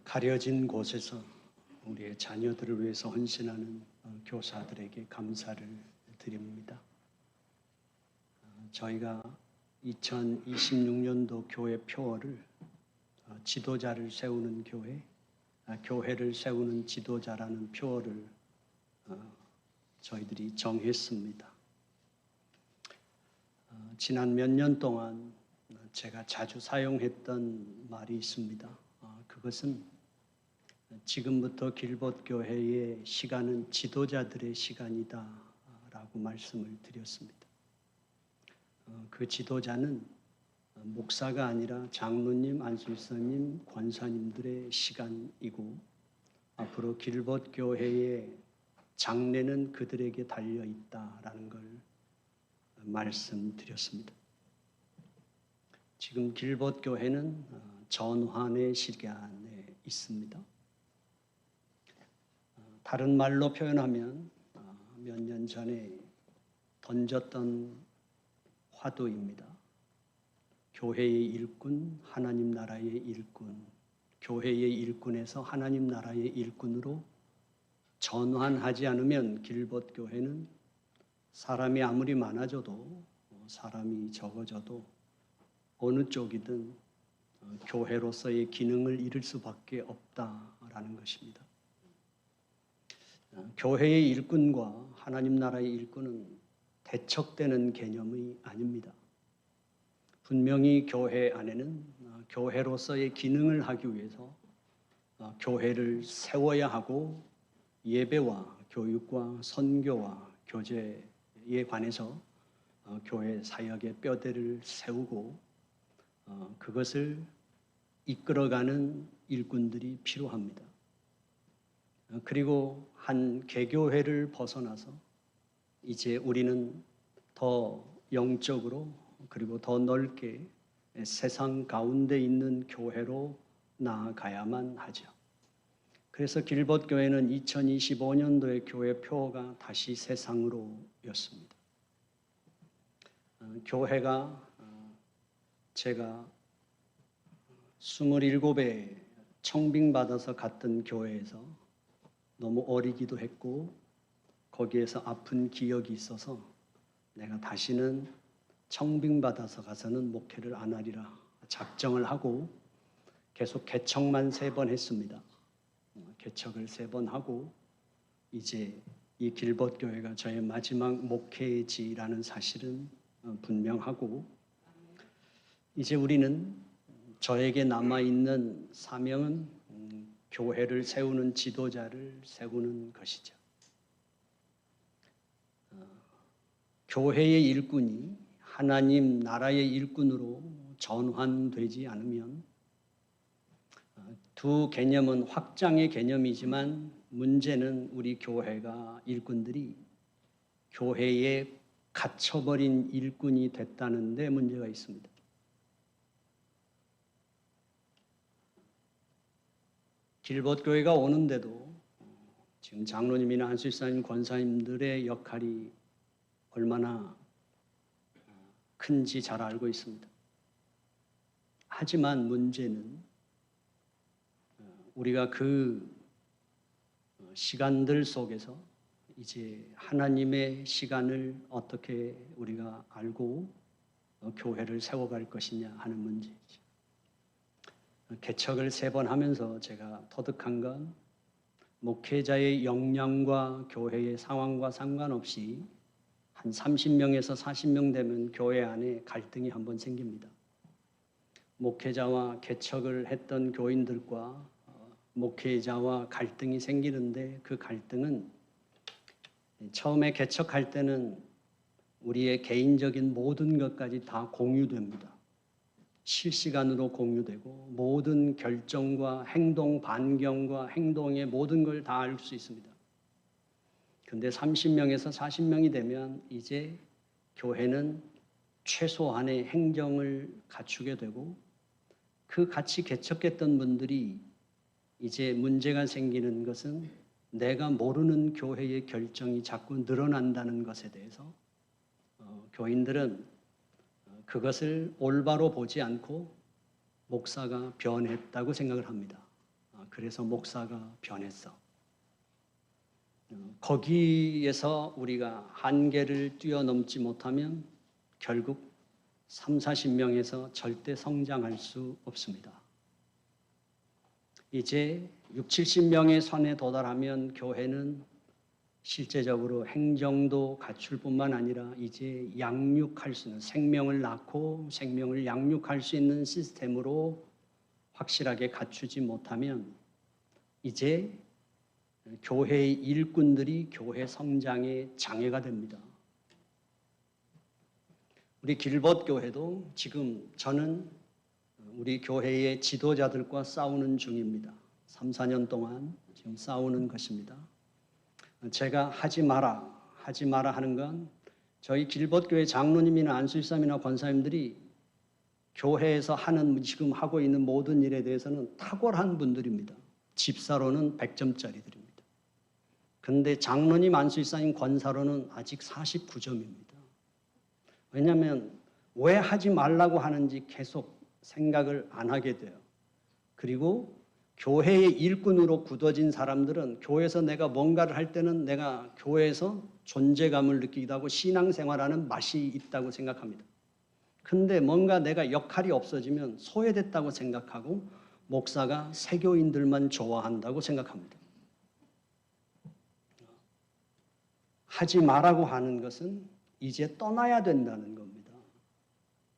가려진 곳에서 우리의 자녀들을 위해서 헌신하는 교사들에게 감사를 드립니다. 저희가 2026년도 교회 표어를 지도자를 세우는 교회, 교회를 세우는 지도자라는 표어를 저희들이 정했습니다. 지난 몇 년 동안 제가 자주 사용했던 말이 있습니다. 그것은 지금부터 길벗교회의 시간은 지도자들의 시간이다 라고 말씀을 드렸습니다. 그 지도자는 목사가 아니라 장로님, 안수사님, 권사님들의 시간이고 앞으로 길벗교회의 장래는 그들에게 달려있다라는 걸 말씀드렸습니다. 지금 길벗교회는 전환의 시간에 있습니다. 다른 말로 표현하면 몇 년 전에 던졌던 화두입니다. 교회의 일꾼, 하나님 나라의 일꾼, 교회의 일꾼에서 하나님 나라의 일꾼으로 전환하지 않으면 길벗교회는 사람이 아무리 많아져도 사람이 적어져도 어느 쪽이든 교회로서의 기능을 잃을 수밖에 없다라는 것입니다. 교회의 일꾼과 하나님 나라의 일꾼은 대척되는 개념이 아닙니다. 분명히 교회 안에는 교회로서의 기능을 하기 위해서 교회를 세워야 하고 예배와 교육과 선교와 교제에 관해서 교회 사역의 뼈대를 세우고 그것을 이끌어가는 일꾼들이 필요합니다. 그리고 한 개교회를 벗어나서 이제 우리는 더 영적으로 그리고 더 넓게 세상 가운데 있는 교회로 나아가야만 하죠. 그래서 길벗교회는 2025년도의 교회 표어가 다시 세상으로였습니다. 교회가 제가 27에 청빙받아서 갔던 교회에서 너무 어리기도 했고 거기에서 아픈 기억이 있어서 내가 다시는 청빙받아서 가서는 목회를 안 하리라 작정을 하고 계속 개척만 3번 했습니다. 개척을 3번 하고 이제 이 길벗교회가 저의 마지막 목회지라는 사실은 분명하고 이제 우리는 저에게 남아있는 사명은 교회를 세우는 지도자를 세우는 것이죠. 교회의 일꾼이 하나님 나라의 일꾼으로 전환되지 않으면 두 개념은 확장의 개념이지만 문제는 우리 교회가 일꾼들이 교회에 갇혀버린 일꾼이 됐다는 데 문제가 있습니다. 길벗교회가 오는데도 지금 장로님이나 한수사님, 권사님들의 역할이 얼마나 큰지 잘 알고 있습니다. 하지만 문제는 우리가 그 시간들 속에서 이제 하나님의 시간을 어떻게 우리가 알고 교회를 세워갈 것이냐 하는 문제이죠. 개척을 3번 하면서 제가 터득한 건 목회자의 역량과 교회의 상황과 상관없이 한 30명에서 40명 되면 교회 안에 갈등이 한번 생깁니다. 목회자와 개척을 했던 교인들과 목회자와 갈등이 생기는데 그 갈등은 처음에 개척할 때는 우리의 개인적인 모든 것까지 다 공유됩니다. 실시간으로 공유되고 모든 결정과 행동, 반경과 행동의 모든 걸 다 알 수 있습니다. 그런데 30명에서 40명이 되면 이제 교회는 최소한의 행정을 갖추게 되고 그 같이 개척했던 분들이 이제 문제가 생기는 것은 내가 모르는 교회의 결정이 자꾸 늘어난다는 것에 대해서 교인들은 그것을 올바로 보지 않고 목사가 변했다고 생각을 합니다. 그래서 목사가 변했어. 거기에서 우리가 한계를 뛰어넘지 못하면 결국 3, 40명에서 절대 성장할 수 없습니다. 이제 6, 70명의 선에 도달하면 교회는 실제적으로 행정도 갖출 뿐만 아니라 이제 양육할 수 있는, 생명을 낳고 생명을 양육할 수 있는 시스템으로 확실하게 갖추지 못하면 이제 교회의 일꾼들이 교회 성장의 장애가 됩니다. 우리 길벗 교회도 지금 저는 우리 교회의 지도자들과 싸우는 중입니다. 3, 4년 동안 지금 싸우는 것입니다. 제가 하지 마라 하는 건 저희 길벗교회 장로님이나 안수집사님이나 권사님들이 교회에서 지금 하고 있는 모든 일에 대해서는 탁월한 분들입니다. 집사로는 100점짜리들입니다. 그런데 장로님, 안수집사님, 권사로는 아직 49점입니다. 왜냐하면 왜 하지 말라고 하는지 계속 생각을 안 하게 돼요. 그리고 교회의 일꾼으로 굳어진 사람들은 교회에서 내가 뭔가를 할 때는 내가 교회에서 존재감을 느끼기도 하고 신앙생활하는 맛이 있다고 생각합니다. 근데 뭔가 내가 역할이 없어지면 소외됐다고 생각하고 목사가 세교인들만 좋아한다고 생각합니다. 하지 말라고 하는 것은 이제 떠나야 된다는 겁니다.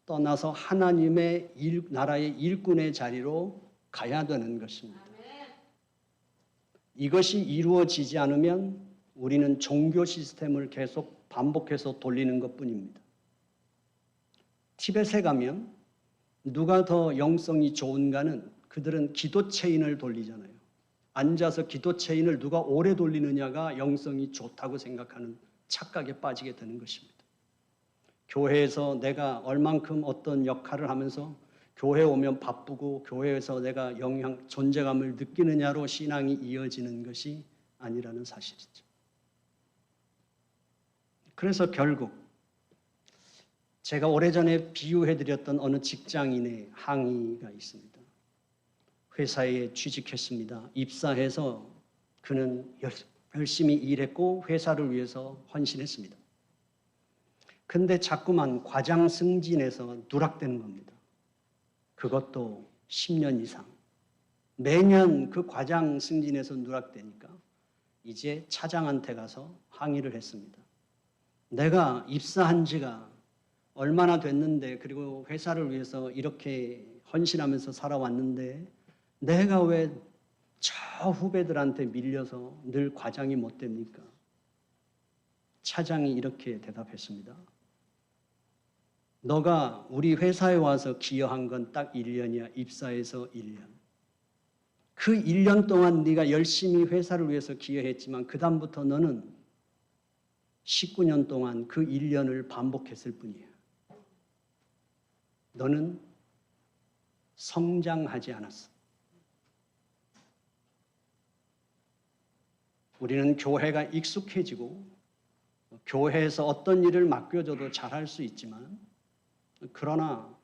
떠나서 하나님의 나라의 일꾼의 자리로 가야 되는 것입니다. 이것이 이루어지지 않으면 우리는 종교 시스템을 계속 반복해서 돌리는 것뿐입니다. 티벳에 가면 누가 더 영성이 좋은가는 그들은 기도 체인을 돌리잖아요. 앉아서 기도 체인을 누가 오래 돌리느냐가 영성이 좋다고 생각하는 착각에 빠지게 되는 것입니다. 교회에서 내가 얼만큼 어떤 역할을 하면서 교회 오면 바쁘고 교회에서 내가 존재감을 느끼느냐로 신앙이 이어지는 것이 아니라는 사실이죠. 그래서 결국 제가 오래전에 비유해드렸던 어느 직장인의 항의가 있습니다. 회사에 취직했습니다. 입사해서 그는 열심히 일했고 회사를 위해서 헌신했습니다. 근데 자꾸만 과장 승진해서 누락되는 겁니다. 그것도 10년 이상. 매년 그 과장 승진해서 누락되니까 이제 차장한테 가서 항의를 했습니다. 내가 입사한 지가 얼마나 됐는데 그리고 회사를 위해서 이렇게 헌신하면서 살아왔는데 내가 왜 저 후배들한테 밀려서 늘 과장이 못 됩니까? 차장이 이렇게 대답했습니다. 너가 우리 회사에 와서 기여한 건 딱 1년이야. 입사해서 1년. 그 1년 동안 네가 열심히 회사를 위해서 기여했지만 그 다음부터 너는 19년 동안 그 1년을 반복했을 뿐이야. 너는 성장하지 않았어. 우리는 교회가 익숙해지고 교회에서 어떤 일을 맡겨줘도 잘할 수 있지만 그러나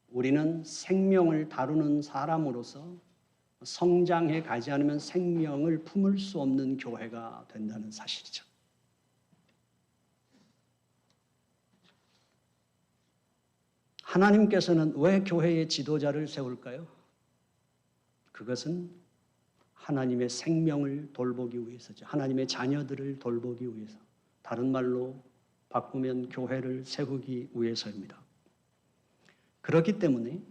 우리는 생명을 다루는 사람으로서 성장해 가지 않으면 생명을 품을 수 없는 교회가 된다는 사실이죠. 하나님께서는 왜 교회의 지도자를 세울까요? 그것은 하나님의 생명을 돌보기 위해서죠. 하나님의 자녀들을 돌보기 위해서. 다른 말로 바꾸면 교회를 세우기 위해서입니다. 그렇기 때문에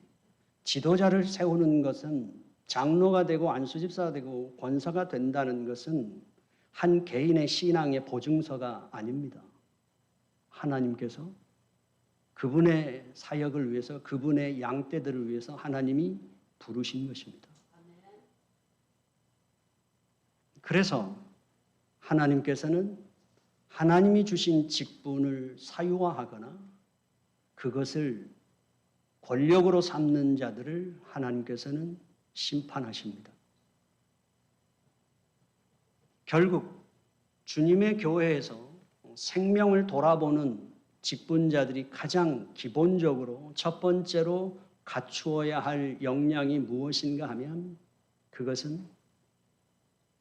지도자를 세우는 것은 장로가 되고 안수집사가 되고 권사가 된다는 것은 한 개인의 신앙의 보증서가 아닙니다. 하나님께서 그분의 사역을 위해서 그분의 양떼들을 위해서 하나님이 부르신 것입니다. 그래서 하나님께서는 하나님이 주신 직분을 사유화하거나 그것을 권력으로 삼는 자들을 하나님께서는 심판하십니다. 결국 주님의 교회에서 생명을 돌아보는 직분자들이 가장 기본적으로 첫 번째로 갖추어야 할 역량이 무엇인가 하면 그것은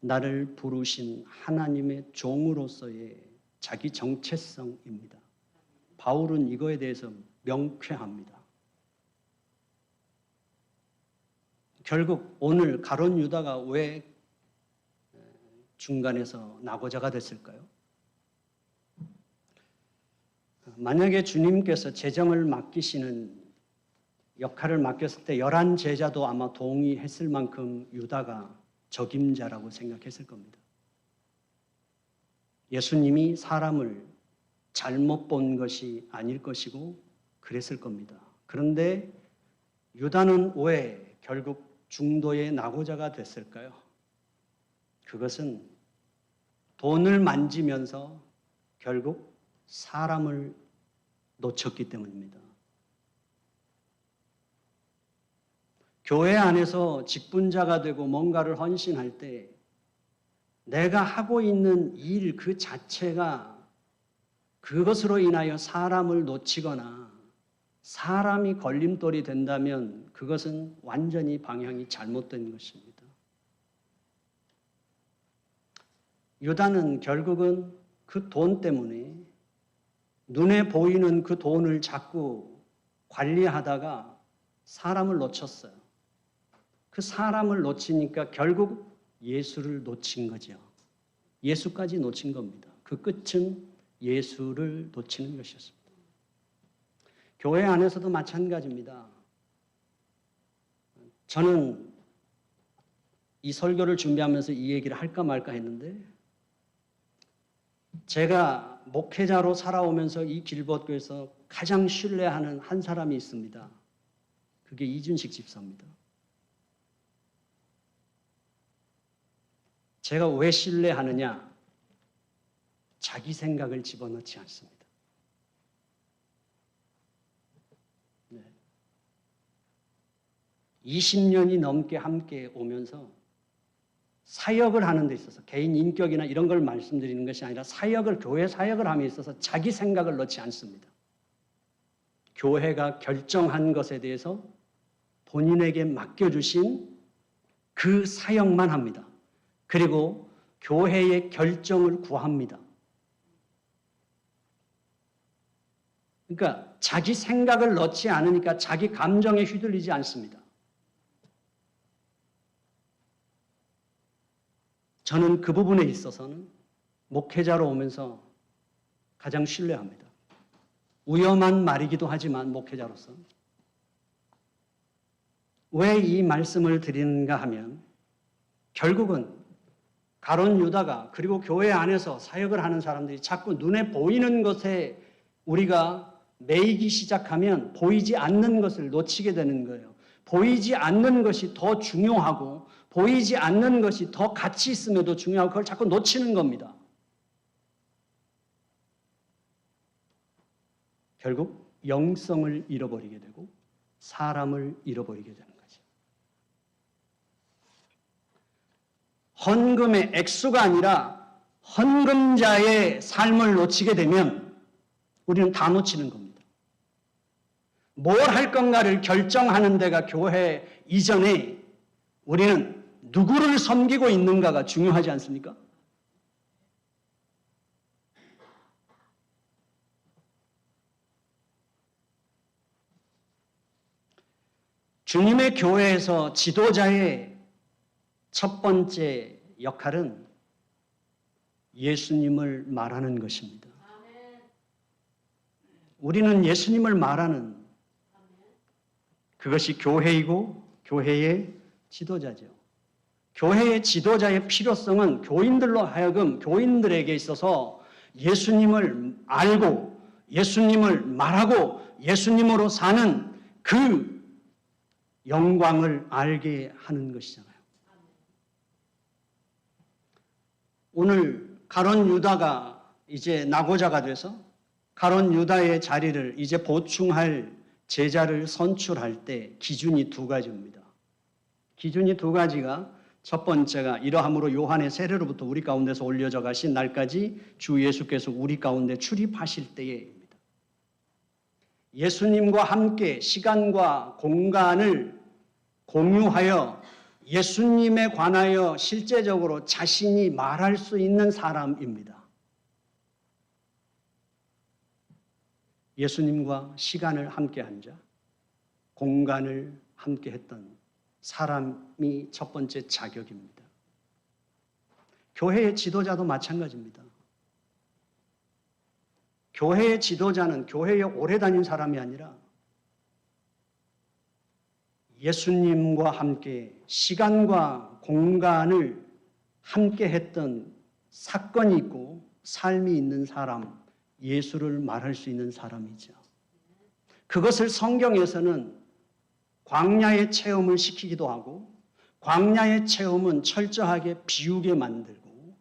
나를 부르신 하나님의 종으로서의 자기 정체성입니다. 바울은 이거에 대해서 명쾌합니다. 결국 오늘 가룟 유다가 왜 중간에서 낙오자가 됐을까요? 만약에 주님께서 재정을 맡기시는 역할을 맡겼을 때 11제자도 아마 동의했을 만큼 유다가 적임자라고 생각했을 겁니다. 예수님이 사람을 잘못 본 것이 아닐 것이고 그랬을 겁니다. 그런데 유다는 왜 결국 중도의 낙오자가 됐을까요? 그것은 돈을 만지면서 결국 사람을 놓쳤기 때문입니다. 교회 안에서 직분자가 되고 뭔가를 헌신할 때 내가 하고 있는 일 그 자체가 그것으로 인하여 사람을 놓치거나 사람이 걸림돌이 된다면 그것은 완전히 방향이 잘못된 것입니다. 유다는 결국은 그 돈 때문에 눈에 보이는 그 돈을 자꾸 관리하다가 사람을 놓쳤어요. 그 사람을 놓치니까 결국 예수를 놓친 거죠. 예수까지 놓친 겁니다. 그 끝은 예수를 놓치는 것이었습니다. 교회 안에서도 마찬가지입니다. 저는 이 설교를 준비하면서 이 얘기를 할까 말까 했는데 제가 목회자로 살아오면서 이 길벗교에서 가장 신뢰하는 한 사람이 있습니다. 그게 이준식 집사입니다. 제가 왜 신뢰하느냐? 자기 생각을 집어넣지 않습니다. 네. 20년이 넘게 함께 오면서 사역을 하는 데 있어서 개인 인격이나 이런 걸 말씀드리는 것이 아니라 교회 사역을 함에 있어서 자기 생각을 넣지 않습니다. 교회가 결정한 것에 대해서 본인에게 맡겨주신 그 사역만 합니다. 그리고 교회의 결정을 구합니다. 그러니까 자기 생각을 넣지 않으니까 자기 감정에 휘둘리지 않습니다. 저는 그 부분에 있어서는 목회자로 오면서 가장 신뢰합니다. 위험한 말이기도 하지만 목회자로서. 왜 이 말씀을 드리는가 하면 결국은 가룟 유다가 그리고 교회 안에서 사역을 하는 사람들이 자꾸 눈에 보이는 것에 우리가 매이기 시작하면 보이지 않는 것을 놓치게 되는 거예요. 보이지 않는 것이 더 중요하고 보이지 않는 것이 더 가치 있음에도 중요하고 그걸 자꾸 놓치는 겁니다. 결국 영성을 잃어버리게 되고 사람을 잃어버리게 되는 거죠. 헌금의 액수가 아니라 헌금자의 삶을 놓치게 되면 우리는 다 놓치는 겁니다. 뭘 할 건가를 결정하는 데가 교회 이전에 우리는 누구를 섬기고 있는가가 중요하지 않습니까? 주님의 교회에서 지도자의 첫 번째 역할은 예수님을 말하는 것입니다. 우리는 예수님을 말하는 그것이 교회이고 교회의 지도자죠. 교회의 지도자의 필요성은 교인들로 하여금 교인들에게 있어서 예수님을 알고 예수님을 말하고 예수님으로 사는 그 영광을 알게 하는 것이잖아요. 오늘 가룟 유다가 이제 낙오자가 돼서 가룟 유다의 자리를 이제 보충할 제자를 선출할 때 기준이 두 가지입니다. 기준이 두 가지가 첫 번째가 이러함으로 요한의 세례로부터 우리 가운데서 올려져 가신 날까지 주 예수께서 우리 가운데 출입하실 때에입니다. 예수님과 함께 시간과 공간을 공유하여 예수님에 관하여 실제적으로 자신이 말할 수 있는 사람입니다. 예수님과 시간을 함께 한 자, 공간을 함께 했던 사람이 첫 번째 자격입니다. 교회의 지도자도 마찬가지입니다. 교회의 지도자는 교회에 오래 다닌 사람이 아니라 예수님과 함께 시간과 공간을 함께 했던 사건이 있고 삶이 있는 사람, 예수를 말할 수 있는 사람이죠. 그것을 성경에서는 광야의 체험을 시키기도 하고 광야의 체험은 철저하게 비우게 만들고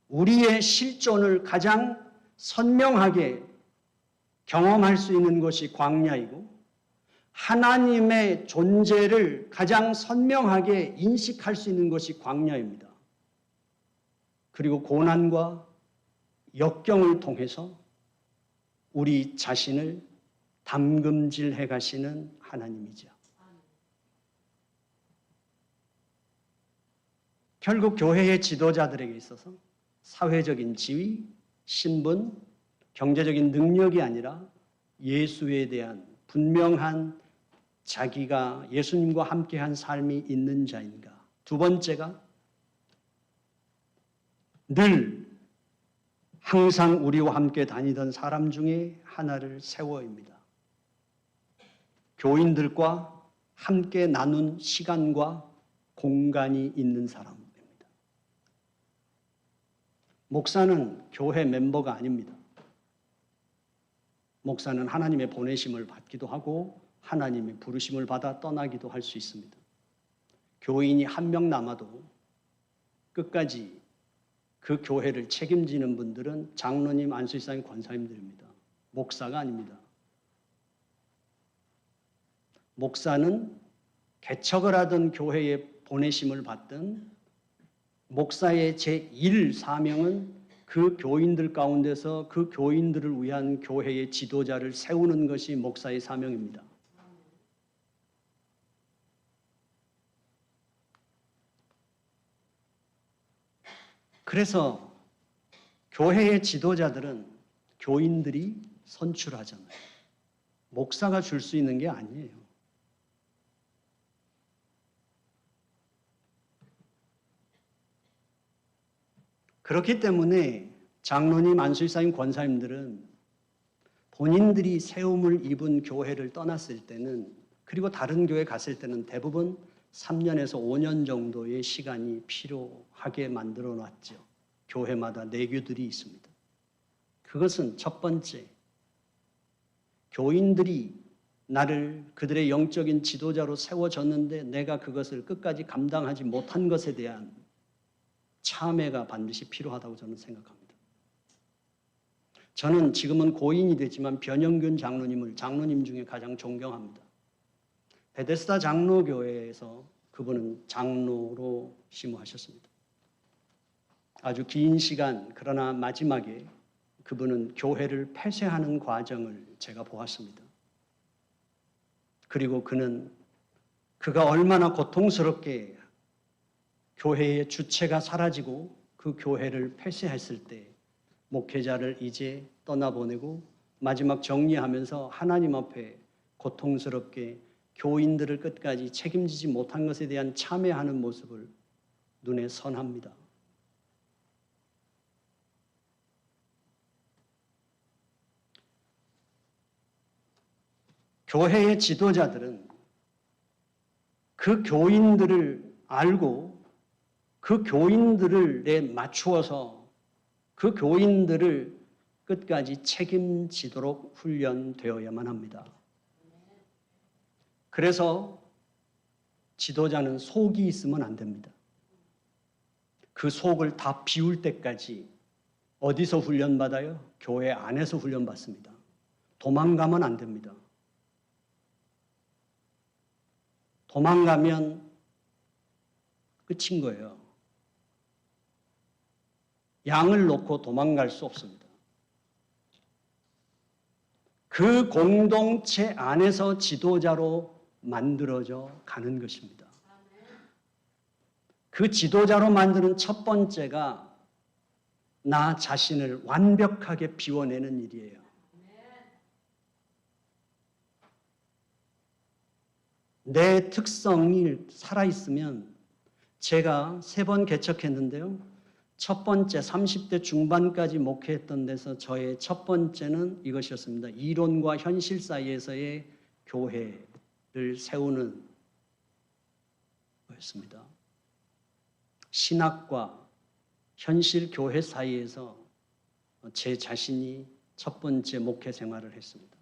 우리의 실존을 가장 선명하게 경험할 수 있는 것이 광야이고 하나님의 존재를 가장 선명하게 인식할 수 있는 것이 광야입니다. 그리고 고난과 역경을 통해서 우리 자신을 담금질해 가시는 하나님이죠. 결국 교회의 지도자들에게 있어서 사회적인 지위, 신분, 경제적인 능력이 아니라 예수에 대한 분명한 자기가 예수님과 함께한 삶이 있는 자인가. 두 번째가 늘 항상 우리와 함께 다니던 사람 중에 하나를 세워입니다. 교인들과 함께 나눈 시간과 공간이 있는 사람입니다. 목사는 교회 멤버가 아닙니다. 목사는 하나님의 보내심을 받기도 하고 하나님의 부르심을 받아 떠나기도 할 수 있습니다. 교인이 한 명 남아도 끝까지 그 교회를 책임지는 분들은 장로님, 안수일사님, 권사님들입니다. 목사가 아닙니다. 목사는 개척을 하던 교회에 보내심을 받든 목사의 제1 사명은 그 교인들 가운데서 그 교인들을 위한 교회의 지도자를 세우는 것이 목사의 사명입니다. 그래서 교회의 지도자들은 교인들이 선출하잖아요. 목사가 줄 수 있는 게 아니에요. 그렇기 때문에 장로님, 안수일사님, 권사님들은 본인들이 세움을 입은 교회를 떠났을 때는 그리고 다른 교회 갔을 때는 대부분 3년에서 5년 정도의 시간이 필요하게 만들어 놨죠. 교회마다 내규들이 있습니다. 그것은 첫 번째, 교인들이 나를 그들의 영적인 지도자로 세워졌는데 내가 그것을 끝까지 감당하지 못한 것에 대한 참회가 반드시 필요하다고 저는 생각합니다. 저는 지금은 고인이 됐지만 변영균 장로님을 장로님 중에 가장 존경합니다. 베데스다 장로교회에서 그분은 장로로 심우하셨습니다. 아주 긴 시간, 그러나 마지막에 그분은 교회를 폐쇄하는 과정을 제가 보았습니다. 그리고 그가 얼마나 고통스럽게 교회의 주체가 사라지고 그 교회를 폐쇄했을 때 목회자를 이제 떠나보내고 마지막 정리하면서 하나님 앞에 고통스럽게 교인들을 끝까지 책임지지 못한 것에 대한 참회하는 모습을 눈에 선합니다. 교회의 지도자들은 그 교인들을 알고 그 교인들에 맞추어서 그 교인들을 끝까지 책임지도록 훈련되어야만 합니다. 그래서 지도자는 속이 있으면 안 됩니다. 그 속을 다 비울 때까지 어디서 훈련받아요? 교회 안에서 훈련받습니다. 도망가면 안 됩니다. 도망가면 끝인 거예요. 양을 놓고 도망갈 수 없습니다. 그 공동체 안에서 지도자로 만들어져 가는 것입니다. 그 지도자로 만드는 첫 번째가 나 자신을 완벽하게 비워내는 일이에요. 내 특성이 살아있으면 제가 3번 개척했는데요. 첫 번째 30대 중반까지 목회했던 데서 저의 첫 번째는 이것이었습니다. 이론과 현실 사이에서의 교회를 세우는 거였습니다. 신학과 현실 교회 사이에서 제 자신이 첫 번째 목회 생활을 했습니다.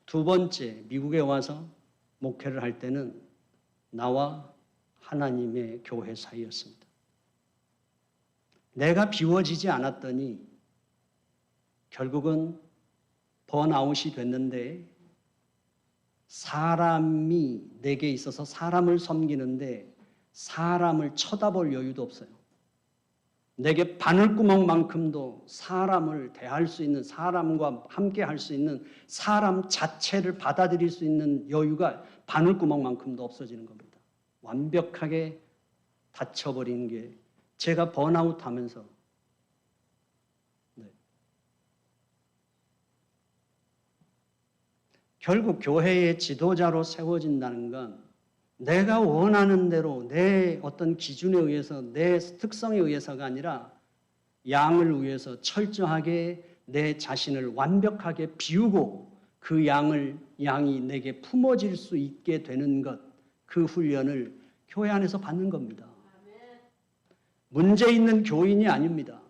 두 번째, 미국에 와서 목회를 할 때는 나와 하나님의 교회 사이였습니다. 내가 비워지지 않았더니 결국은 번아웃이 됐는데 사람이 내게 있어서 사람을 섬기는데 사람을 쳐다볼 여유도 없어요. 내게 바늘구멍만큼도 사람을 대할 수 있는, 사람과 함께 할 수 있는, 사람 자체를 받아들일 수 있는 여유가 바늘구멍만큼도 없어지는 겁니다. 완벽하게 닫혀버린 게 제가 번아웃 하면서 결국 교회의 지도자로 세워진다는 건 내가 원하는 대로 내 어떤 기준에 의해서 내 특성에 의해서가 아니라 양을 위해서 철저하게 내 자신을 완벽하게 비우고 그 양이 내게 품어질 수 있게 되는 것, 그 훈련을 교회 안에서 받는 겁니다. 문제 있는 교인이 아닙니다.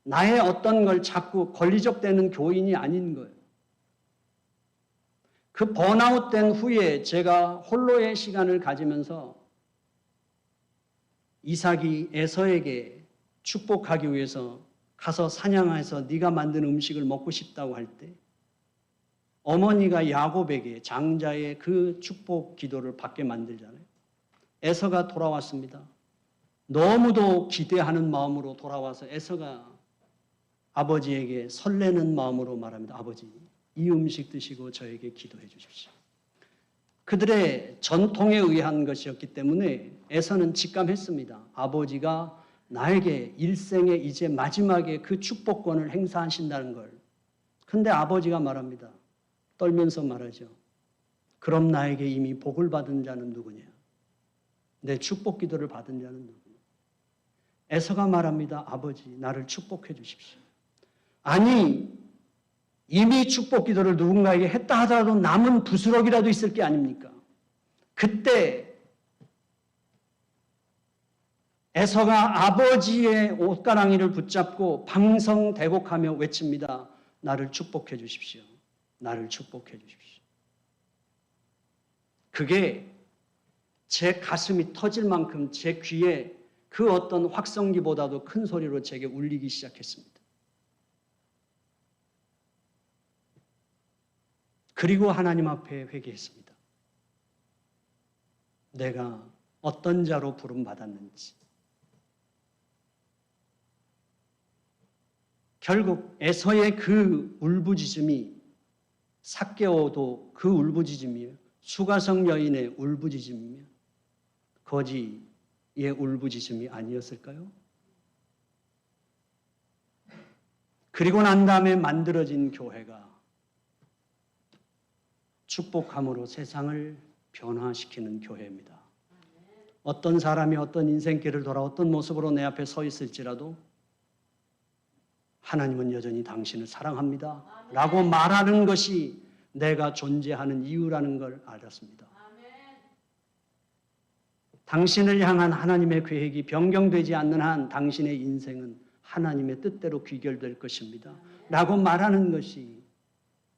나의 어떤 걸 자꾸 권리적되는 교인이 아닌 거예요. 그 번아웃된 후에 제가 홀로의 시간을 가지면서 이삭이 에서에게 축복하기 위해서 가서 사냥해서 네가 만든 음식을 먹고 싶다고 할 때 어머니가 야곱에게 장자의 그 축복 기도를 받게 만들잖아요. 에서가 돌아왔습니다. 너무도 기대하는 마음으로 돌아와서 에서가 아버지에게 설레는 마음으로 말합니다. 아버지, 이 음식 드시고 저에게 기도해 주십시오. 그들의 전통에 의한 것이었기 때문에 에서는 직감했습니다. 아버지가 나에게 일생에 이제 마지막에 그 축복권을 행사하신다는 걸. 근데 아버지가 말합니다. 떨면서 말하죠. 그럼 나에게 이미 복을 받은 자는 누구냐? 내 축복 기도를 받은 자는 누구냐? 에서가 말합니다. 아버지, 나를 축복해 주십시오. 아니, 이미 축복 기도를 누군가에게 했다 하더라도 남은 부스럭이라도 있을 게 아닙니까? 그때 에서가 아버지의 옷가랑이를 붙잡고 방성대곡하며 외칩니다. 나를 축복해 주십시오. 나를 축복해 주십시오. 그게 제 가슴이 터질 만큼 제 귀에 그 어떤 확성기보다도 큰 소리로 제게 울리기 시작했습니다. 그리고 하나님 앞에 회개했습니다. 내가 어떤 자로 부름받았는지. 결국 에서의 그 울부짖음이 삭개오도 그 울부짖음이에요. 수가성 여인의 울부짖음이며 거지의 울부짖음이 아니었을까요? 그리고 난 다음에 만들어진 교회가 축복함으로 세상을 변화시키는 교회입니다. 어떤 사람이 어떤 인생길을 돌아 어떤 모습으로 내 앞에 서 있을지라도 하나님은 여전히 당신을 사랑합니다. 라고 말하는 것이 내가 존재하는 이유라는 걸 알았습니다. 당신을 향한 하나님의 계획이 변경되지 않는 한 당신의 인생은 하나님의 뜻대로 귀결될 것입니다. 라고 말하는 것이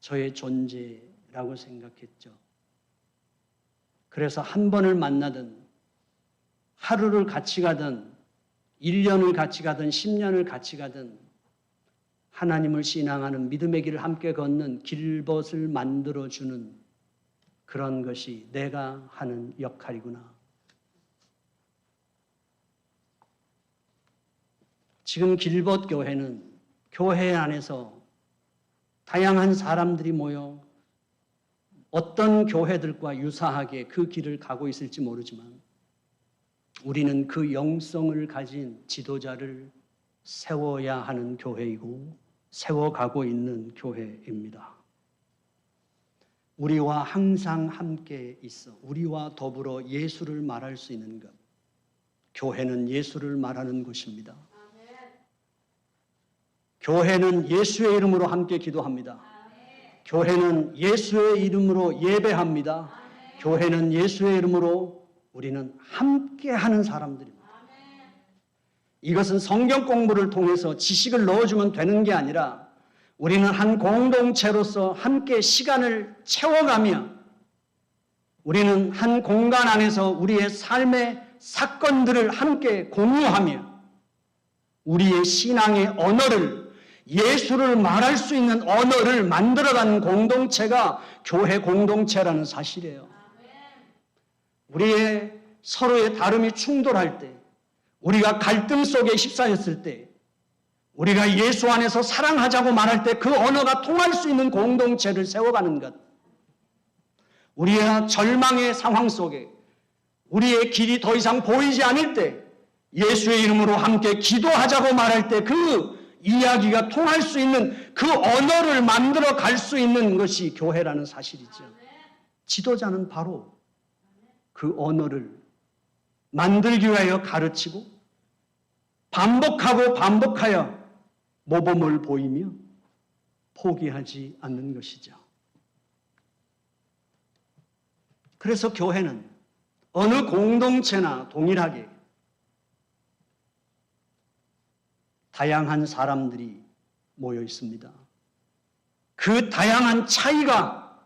저의 존재라고 생각했죠. 그래서 한 번을 만나든 하루를 같이 가든 1년을 같이 가든 10년을 같이 가든 하나님을 신앙하는 믿음의 길을 함께 걷는 길벗을 만들어주는 그런 것이 내가 하는 역할이구나. 지금 길벗 교회는 교회 안에서 다양한 사람들이 모여 어떤 교회들과 유사하게 그 길을 가고 있을지 모르지만 우리는 그 영성을 가진 지도자를 세워야 하는 교회이고 세워가고 있는 교회입니다. 우리와 항상 함께 있어 우리와 더불어 예수를 말할 수 있는 것. 교회는 예수를 말하는 곳입니다. 교회는 예수의 이름으로 함께 기도합니다. 교회는 예수의 이름으로 예배합니다. 교회는 예수의 이름으로 우리는 함께하는 사람들입니다. 이것은 성경 공부를 통해서 지식을 넣어주면 되는 게 아니라 우리는 한 공동체로서 함께 시간을 채워가며 우리는 한 공간 안에서 우리의 삶의 사건들을 함께 공유하며 우리의 신앙의 언어를 예수를 말할 수 있는 언어를 만들어가는 공동체가 교회 공동체라는 사실이에요. 우리의 서로의 다름이 충돌할 때, 우리가 갈등 속에 휩싸였을 때, 우리가 예수 안에서 사랑하자고 말할 때 그 언어가 통할 수 있는 공동체를 세워가는 것. 우리의 절망의 상황 속에 우리의 길이 더 이상 보이지 않을 때 예수의 이름으로 함께 기도하자고 말할 때 그 이야기가 통할 수 있는 그 언어를 만들어 갈 수 있는 것이 교회라는 사실이죠. 지도자는 바로 그 언어를 만들기 위하여 가르치고 반복하고 반복하여 모범을 보이며 포기하지 않는 것이죠. 그래서 교회는 어느 공동체나 동일하게 다양한 사람들이 모여 있습니다. 그 다양한 차이가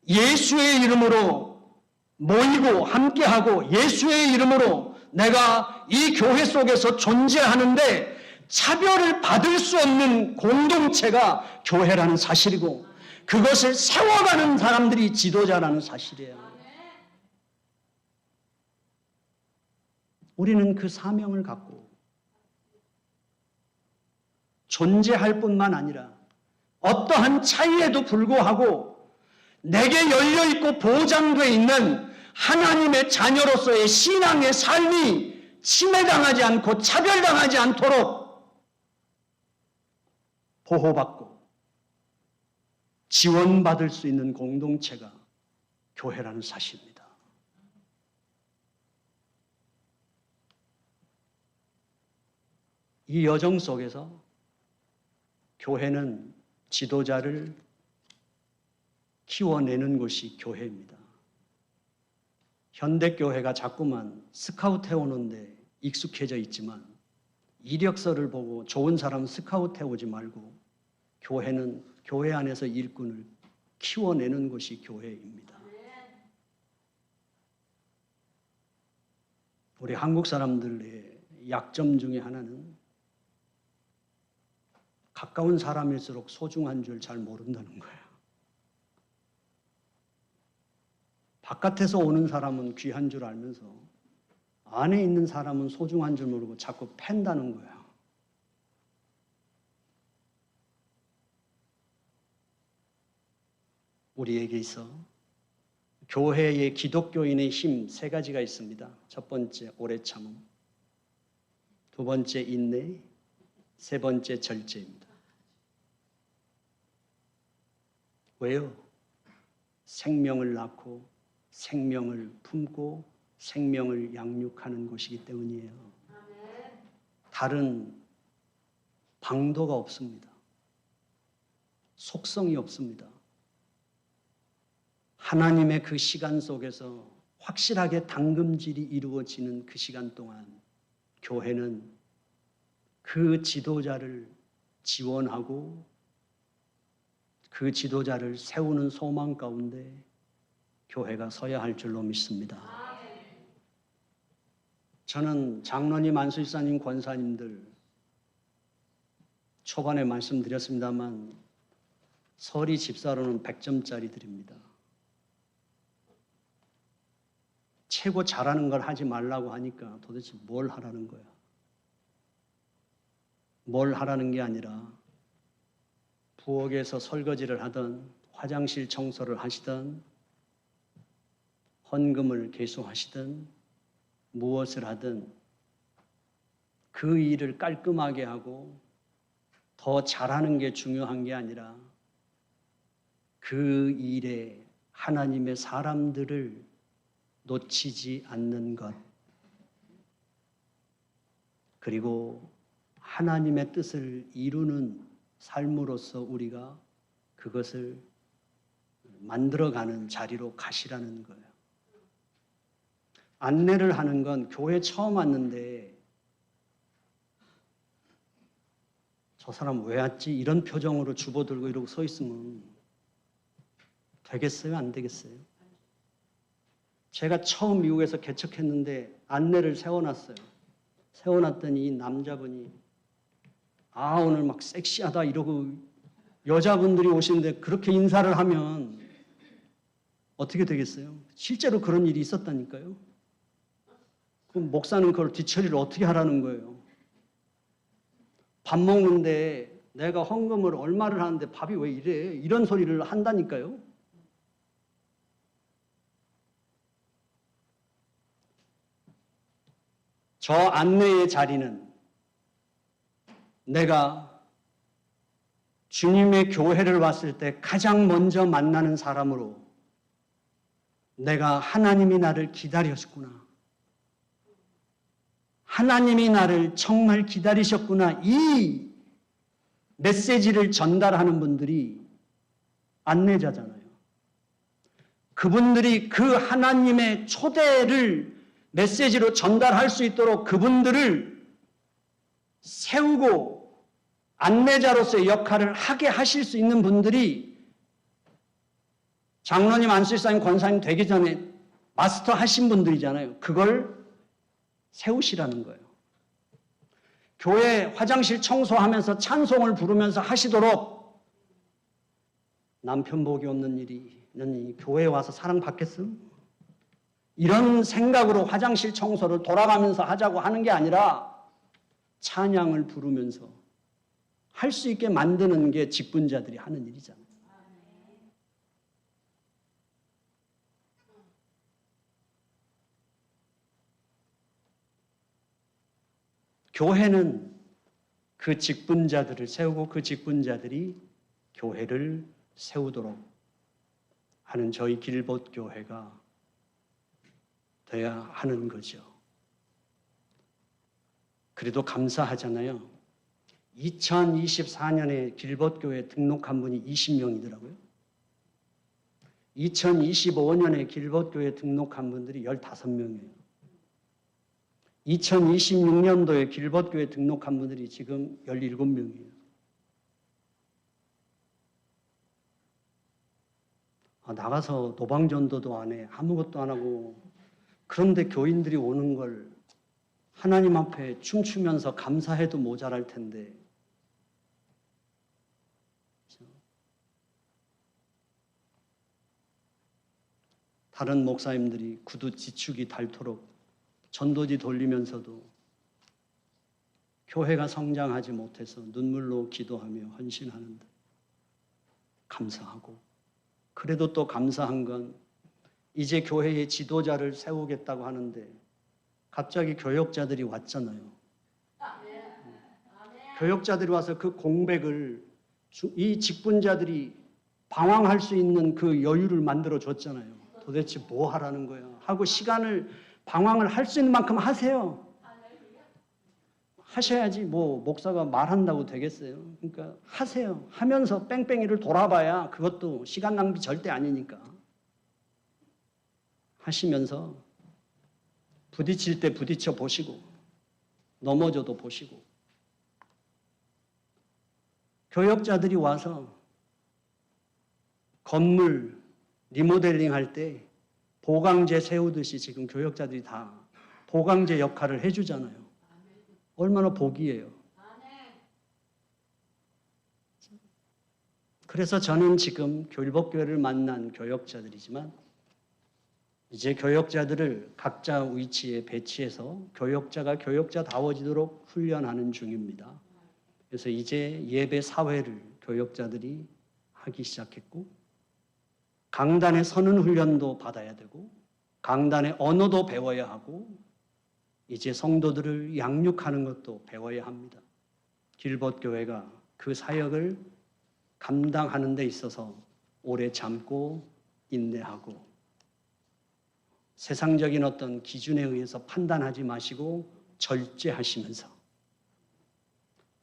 예수의 이름으로 모이고 함께하고 예수의 이름으로 내가 이 교회 속에서 존재하는데 차별을 받을 수 없는 공동체가 교회라는 사실이고 그것을 세워가는 사람들이 지도자라는 사실이에요. 우리는 그 사명을 갖고 존재할 뿐만 아니라 어떠한 차이에도 불구하고 내게 열려있고 보장되어 있는 하나님의 자녀로서의 신앙의 삶이 침해당하지 않고 차별당하지 않도록 보호받고 지원받을 수 있는 공동체가 교회라는 사실입니다. 이 여정 속에서 교회는 지도자를 키워내는 곳이 교회입니다. 현대교회가 자꾸만 스카우트 해오는데 익숙해져 있지만 이력서를 보고 좋은 사람 스카우트 해오지 말고 교회는 교회 안에서 일꾼을 키워내는 곳이 교회입니다. 우리 한국 사람들의 약점 중에 하나는 가까운 사람일수록 소중한 줄 잘 모른다는 거예요. 바깥에서 오는 사람은 귀한 줄 알면서 안에 있는 사람은 소중한 줄 모르고 자꾸 팬다는 거예요. 우리에게 있어 교회의 기독교인의 힘 세 가지가 있습니다. 첫 번째, 오래 참음. 두 번째, 인내. 세 번째, 절제입니다. 왜요? 생명을 낳고 생명을 품고 생명을 양육하는 곳이기 때문이에요. 다른 방도가 없습니다. 속성이 없습니다. 하나님의 그 시간 속에서 확실하게 당금질이 이루어지는 그 시간 동안 교회는 그 지도자를 지원하고 그 지도자를 세우는 소망 가운데 교회가 서야 할 줄로 믿습니다. 저는 장로님, 안수집사님, 권사님들 초반에 말씀드렸습니다만 서리 집사로는 100점짜리 드립니다. 최고 잘하는 걸 하지 말라고 하니까 도대체 뭘 하라는 거야? 뭘 하라는 게 아니라 부엌에서 설거지를 하던 화장실 청소를 하시든 헌금을 계속하시든 무엇을 하든 그 일을 깔끔하게 하고 더 잘하는 게 중요한 게 아니라 그 일에 하나님의 사람들을 놓치지 않는 것, 그리고 하나님의 뜻을 이루는 삶으로서 우리가 그것을 만들어가는 자리로 가시라는 거예요. 안내를 하는 건 교회 처음 왔는데 저 사람 왜 왔지? 이런 표정으로 주워들고 이러고 서 있으면 되겠어요? 안 되겠어요? 제가 처음 미국에서 개척했는데 안내를 세워놨어요. 세워놨더니 이 남자분이 오늘 막 섹시하다 이러고 여자분들이 오시는데 그렇게 인사를 하면 어떻게 되겠어요? 실제로 그런 일이 있었다니까요. 그럼 목사는 그걸 뒤처리를 어떻게 하라는 거예요? 밥 먹는데 내가 헌금을 얼마를 하는데 밥이 왜 이래? 이런 소리를 한다니까요. 저 안내의 자리는 내가 주님의 교회를 왔을 때 가장 먼저 만나는 사람으로 내가 하나님이 나를 기다렸구나. 하나님이 나를 정말 기다리셨구나. 이 메시지를 전달하는 분들이 안내자잖아요. 그분들이 그 하나님의 초대를 메시지로 전달할 수 있도록 그분들을 세우고 안내자로서의 역할을 하게 하실 수 있는 분들이 장로님, 안수일사님, 권사님 되기 전에 마스터 하신 분들이잖아요. 그걸 세우시라는 거예요. 교회 화장실 청소하면서 찬송을 부르면서 하시도록 남편 복이 없는 일이 교회에 와서 사랑받겠음? 이런 생각으로 화장실 청소를 돌아가면서 하자고 하는 게 아니라 찬양을 부르면서 할 수 있게 만드는 게 직분자들이 하는 일이잖아요. 교회는 그 직분자들을 세우고 그 직분자들이 교회를 세우도록 하는 저희 길봇 교회가 돼야 하는 거죠. 그래도 감사하잖아요. 2024년에 길봇 교회 등록한 분이 20명이더라고요. 2025년에 길봇 교회 등록한 분들이 15명이에요. 2026년도에 길벗교회 등록한 분들이 지금 17명이에요. 나가서 도방전도도 안 해. 아무것도 안 하고. 그런데 교인들이 오는 걸 하나님 앞에 춤추면서 감사해도 모자랄 텐데. 다른 목사님들이 구두 지축이 닳도록 전도지 돌리면서도 교회가 성장하지 못해서 눈물로 기도하며 헌신하는데 감사하고, 그래도 또 감사한 건 이제 교회의 지도자를 세우겠다고 하는데 갑자기 교역자들이 왔잖아요. 교역자들이 와서 그 공백을 이 직분자들이 방황할 수 있는 그 여유를 만들어 줬잖아요. 도대체 뭐 하라는 거야 하고 시간을 방황을 할 수 있는 만큼 하세요. 하셔야지 뭐 목사가 말한다고 되겠어요. 그러니까 하세요. 하면서 뺑뺑이를 돌아봐야 그것도 시간 낭비 절대 아니니까. 하시면서 부딪힐 때 부딪혀 보시고 넘어져도 보시고. 교역자들이 와서 건물 리모델링 할 때 보강제 세우듯이 지금 교역자들이 다 보강제 역할을 해주잖아요. 얼마나 복이에요. 그래서 저는 지금 길벗교회를 만난 교역자들이지만 이제 교역자들을 각자 위치에 배치해서 교역자가 교역자다워지도록 훈련하는 중입니다. 그래서 이제 예배 사회를 교역자들이 하기 시작했고 강단에 서는 훈련도 받아야 되고 강단의 언어도 배워야 하고 이제 성도들을 양육하는 것도 배워야 합니다. 길벗 교회가 그 사역을 감당하는 데 있어서 오래 참고 인내하고 세상적인 어떤 기준에 의해서 판단하지 마시고 절제하시면서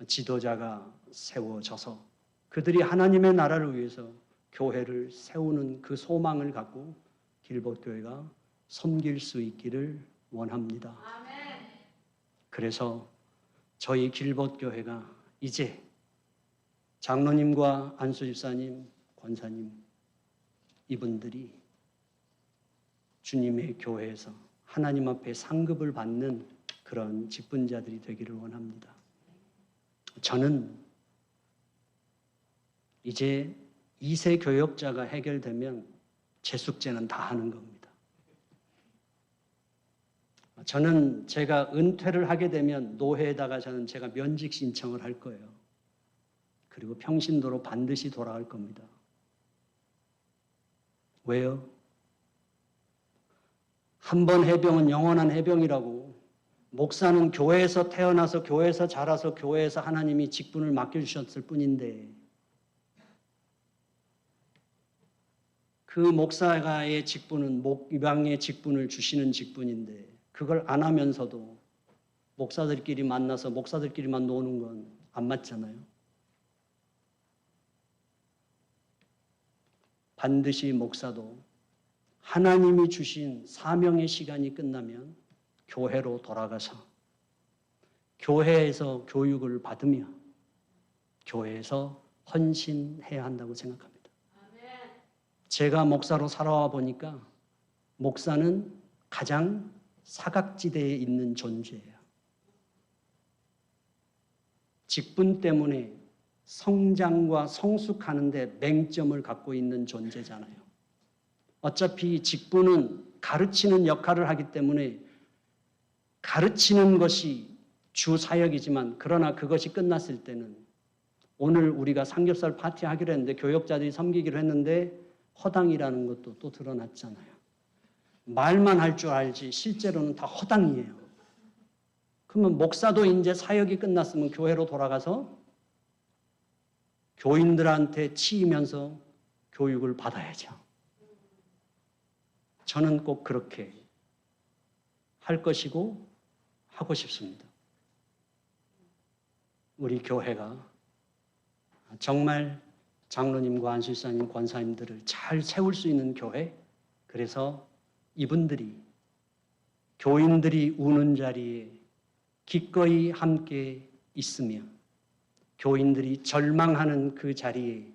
지도자가 세워져서 그들이 하나님의 나라를 위해서 교회를 세우는 그 소망을 갖고 길벗 교회가 섬길 수 있기를 원합니다. 그래서 저희 길벗 교회가 이제 장로님과 안수 집사님, 권사님 이분들이 주님의 교회에서 하나님 앞에 상급을 받는 그런 직분자들이 되기를 원합니다. 저는 이제 2세 교역자가 해결되면 제 숙제는 다 하는 겁니다. 저는 제가 은퇴를 하게 되면 노회에다가 저는 제가 면직 신청을 할 거예요. 그리고 평신도로 반드시 돌아갈 겁니다. 왜요? 한 번 해병은 영원한 해병이라고. 목사는 교회에서 태어나서 교회에서 자라서 교회에서 하나님이 직분을 맡겨주셨을 뿐인데 그 목사가의 직분은 목방의 직분을 주시는 직분인데 그걸 안 하면서도 목사들끼리 만나서 목사들끼리만 노는 건 안 맞잖아요. 반드시 목사도 하나님이 주신 사명의 시간이 끝나면 교회로 돌아가서 교회에서 교육을 받으며 교회에서 헌신해야 한다고 생각합니다. 제가 목사로 살아와 보니까 목사는 가장 사각지대에 있는 존재예요. 직분 때문에 성장과 성숙하는 데 맹점을 갖고 있는 존재잖아요. 어차피 직분은 가르치는 역할을 하기 때문에 가르치는 것이 주 사역이지만 그러나 그것이 끝났을 때는 오늘 우리가 삼겹살 파티 하기로 했는데 교역자들이 섬기기로 했는데 허당이라는 것도 또 드러났잖아요. 말만 할 줄 알지 실제로는 다 허당이에요. 그러면 목사도 이제 사역이 끝났으면 교회로 돌아가서 교인들한테 치이면서 교육을 받아야죠. 저는 꼭 그렇게 할 것이고 하고 싶습니다. 우리 교회가 정말 장로님과 안수사님, 권사님들을 잘 세울 수 있는 교회, 그래서 이분들이 교인들이 우는 자리에 기꺼이 함께 있으며 교인들이 절망하는 그 자리에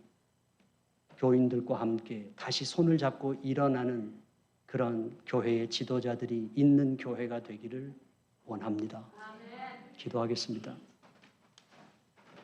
교인들과 함께 다시 손을 잡고 일어나는 그런 교회의 지도자들이 있는 교회가 되기를 원합니다. 기도하겠습니다.